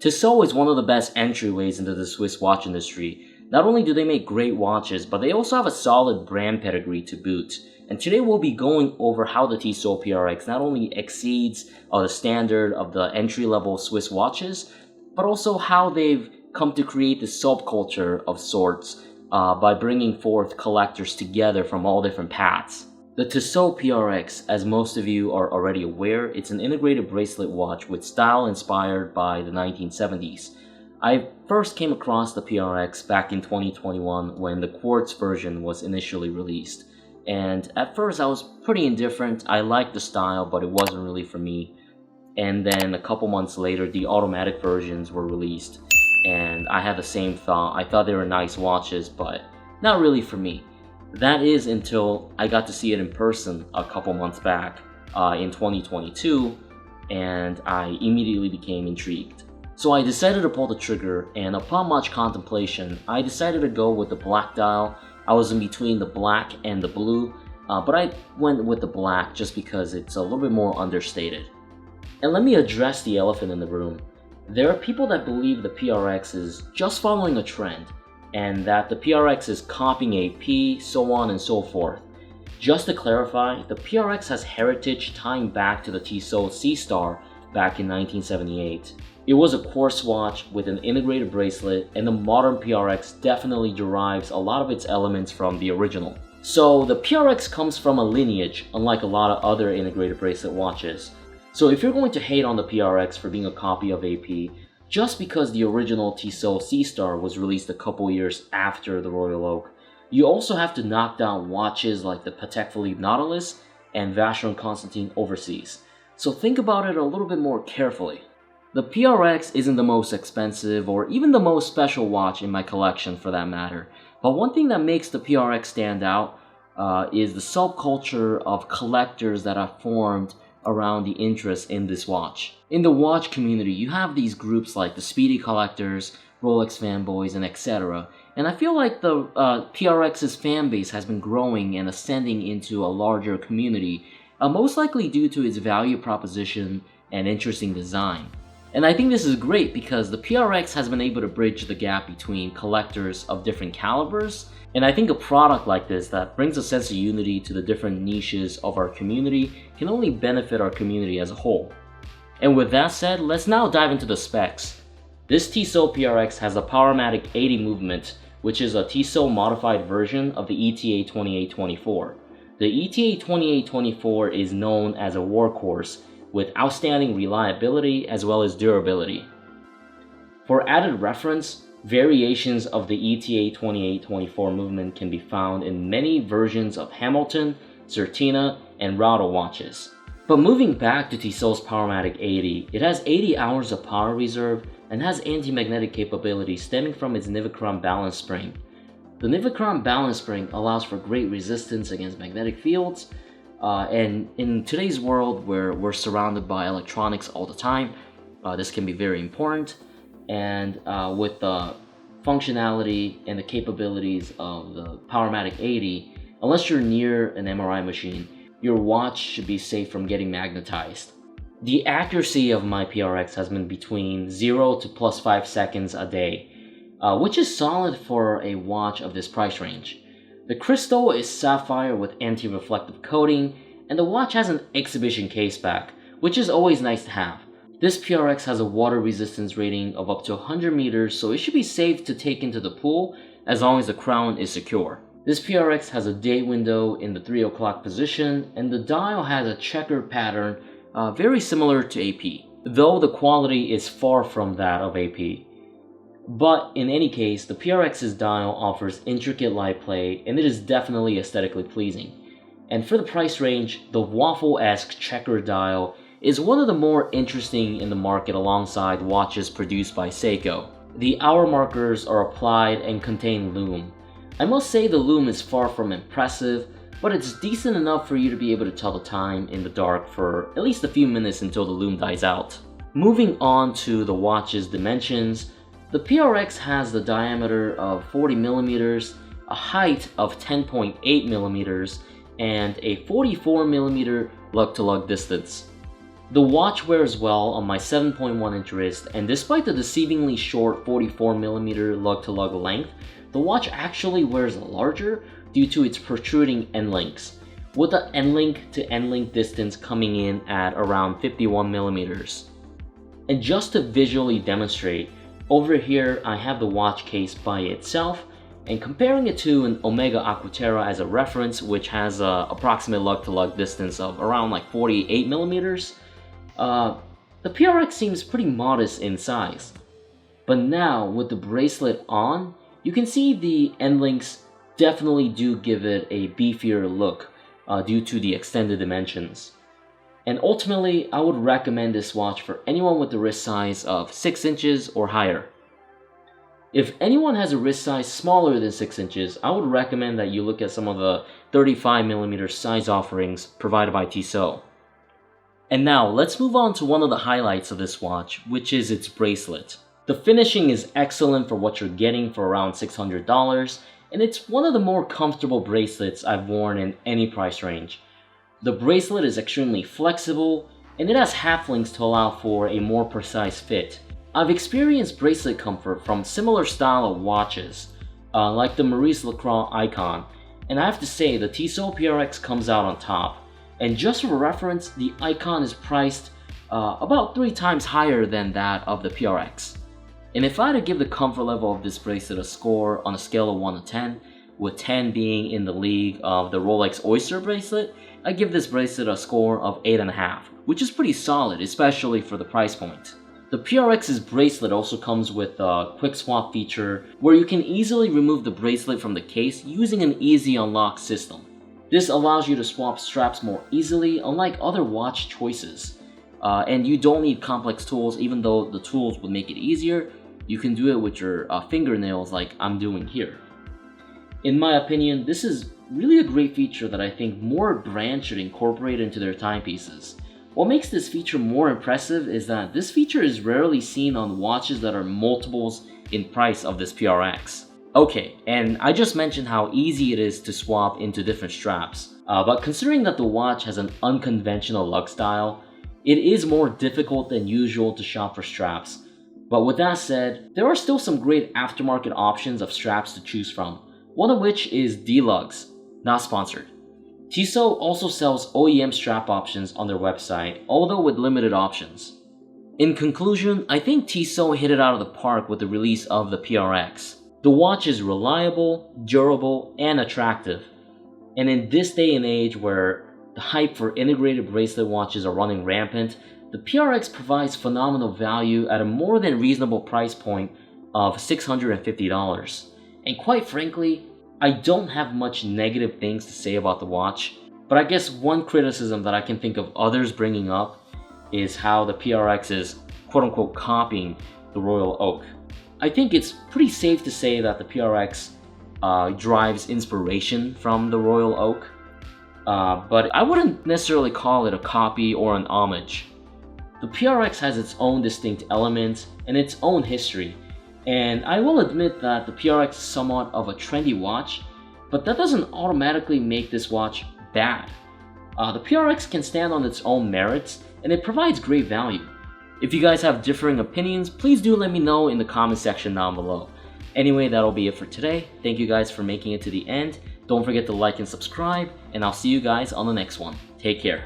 Tissot is one of the best entryways into the Swiss watch industry. Not only do they make great watches, but they also have a solid brand pedigree to boot. And today we'll be going over how the Tissot PRX not only exceeds the standard of the entry-level Swiss watches, but also how they've come to create this subculture of sorts by bringing forth collectors together from all different paths. The Tissot PRX, as most of you are already aware, it's an integrated bracelet watch with style inspired by the 1970s. I first came across the PRX back in 2021 when the quartz version was initially released. And at first I was pretty indifferent. I liked the style, but it wasn't really for me. And then a couple months later, the automatic versions were released. And I had the same thought. I thought they were nice watches, but not really for me. That is until I got to see it in person a couple months back in 2022, and I immediately became intrigued. So I decided to pull the trigger, and upon much contemplation, I decided to go with the black dial. I was in between the black and the blue, but I went with the black just because it's a little bit more understated. And let me address the elephant in the room. There are people that believe the PRX is just following a trend, and that the PRX is copying AP, so on and so forth. Just to clarify, the PRX has heritage tying back to the Tissot C-Star back in 1978. It was a quartz watch with an integrated bracelet, and the modern PRX definitely derives a lot of its elements from the original. So the PRX comes from a lineage, unlike a lot of other integrated bracelet watches. So if you're going to hate on the PRX for being a copy of AP, just because the original Tissot C-Star was released a couple years after the Royal Oak, you also have to knock down watches like the Patek Philippe Nautilus and Vacheron Constantin Overseas. So think about it a little bit more carefully. The PRX isn't the most expensive or even the most special watch in my collection for that matter, but one thing that makes the PRX stand out is the subculture of collectors that are formed around the interest in this watch. In the watch community, you have these groups like the Speedy Collectors, Rolex fanboys, and etc. And I feel like the PRX's fan base has been growing and ascending into a larger community, most likely due to its value proposition and interesting design. And I think this is great because the PRX has been able to bridge the gap between collectors of different calibers, and I think a product like this that brings a sense of unity to the different niches of our community can only benefit our community as a whole. And with that said, let's now dive into the specs. This Tissot PRX has a Powermatic 80 movement, which is a Tissot modified version of the ETA 2824. The ETA 2824 is known as a workhorse with outstanding reliability as well as durability. For added reference, variations of the ETA 2824 movement can be found in many versions of Hamilton, Certina, and Raudo watches. But moving back to Tissot's Powermatic 80, it has 80 hours of power reserve and has anti-magnetic capabilities stemming from its Nivachron balance spring. The Nivachron balance spring allows for great resistance against magnetic fields, and in today's world where we're surrounded by electronics all the time, this can be very important. And with the functionality and the capabilities of the Powermatic 80, unless you're near an MRI machine, your watch should be safe from getting magnetized. The accuracy of my PRX has been between 0 to plus 5 seconds a day, which is solid for a watch of this price range. The crystal is sapphire with anti-reflective coating, and the watch has an exhibition case back, which is always nice to have. This PRX has a water resistance rating of up to 100 meters, so it should be safe to take into the pool as long as the crown is secure. This PRX has a date window in the 3 o'clock position, and the dial has a checkered pattern very similar to AP, though the quality is far from that of AP. But in any case, the PRX's dial offers intricate light play, and it is definitely aesthetically pleasing. And for the price range, the waffle-esque checkered dial is one of the more interesting in the market alongside watches produced by Seiko. The hour markers are applied and contain lume. I must say the lume is far from impressive, but it's decent enough for you to be able to tell the time in the dark for at least a few minutes until the lume dies out. Moving on to the watch's dimensions, the PRX has the diameter of 40 millimeters, a height of 10.8 millimeters, and a 44 millimeter lug-to-lug distance. The watch wears well on my 7.1 inch wrist, and despite the deceivingly short 44mm lug-to-lug length, the watch actually wears larger due to its protruding end links, with the end link to end link distance coming in at around 51mm. And just to visually demonstrate, over here I have the watch case by itself, and comparing it to an Omega Aquaterra as a reference, which has an approximate lug-to-lug distance of around like 48mm, the PRX seems pretty modest in size. But now, with the bracelet on, you can see the end links definitely do give it a beefier look due to the extended dimensions. And ultimately, I would recommend this watch for anyone with a wrist size of 6 inches or higher. If anyone has a wrist size smaller than 6 inches, I would recommend that you look at some of the 35mm size offerings provided by Tissot. And now, let's move on to one of the highlights of this watch, which is its bracelet. The finishing is excellent for what you're getting for around $600, and it's one of the more comfortable bracelets I've worn in any price range. The bracelet is extremely flexible, and it has half links to allow for a more precise fit. I've experienced bracelet comfort from similar style of watches, like the Maurice Lacroix Icon, and I have to say the Tissot PRX comes out on top. And just for reference, the Icon is priced about 3 times higher than that of the PRX. And if I had to give the comfort level of this bracelet a score on a scale of 1 to 10, with 10 being in the league of the Rolex Oyster bracelet, I give this bracelet a score of 8.5, which is pretty solid, especially for the price point. The PRX's bracelet also comes with a quick swap feature where you can easily remove the bracelet from the case using an easy unlock system. This allows you to swap straps more easily, unlike other watch choices. And you don't need complex tools, even though the tools would make it easier. You can do it with your fingernails like I'm doing here. In my opinion, this is really a great feature that I think more brands should incorporate into their timepieces. What makes this feature more impressive is that this feature is rarely seen on watches that are multiples in price of this PRX. Okay, and I just mentioned how easy it is to swap into different straps, but considering that the watch has an unconventional lug style, it is more difficult than usual to shop for straps. But with that said, there are still some great aftermarket options of straps to choose from, one of which is D-Lugs, not sponsored. Tissot also sells OEM strap options on their website, although with limited options. In conclusion, I think Tissot hit it out of the park with the release of the PRX. The watch is reliable, durable, and attractive. And in this day and age where the hype for integrated bracelet watches are running rampant, the PRX provides phenomenal value at a more than reasonable price point of $650. And quite frankly, I don't have much negative things to say about the watch, but I guess one criticism that I can think of others bringing up is how the PRX is quote-unquote copying the Royal Oak. I think it's pretty safe to say that the PRX drives inspiration from the Royal Oak, but I wouldn't necessarily call it a copy or an homage. The PRX has its own distinct elements and its own history, and I will admit that the PRX is somewhat of a trendy watch, but that doesn't automatically make this watch bad. The PRX can stand on its own merits, and it provides great value. If you guys have differing opinions, please do let me know in the comment section down below. Anyway, that'll be it for today. Thank you guys for making it to the end. Don't forget to like and subscribe, and I'll see you guys on the next one. Take care.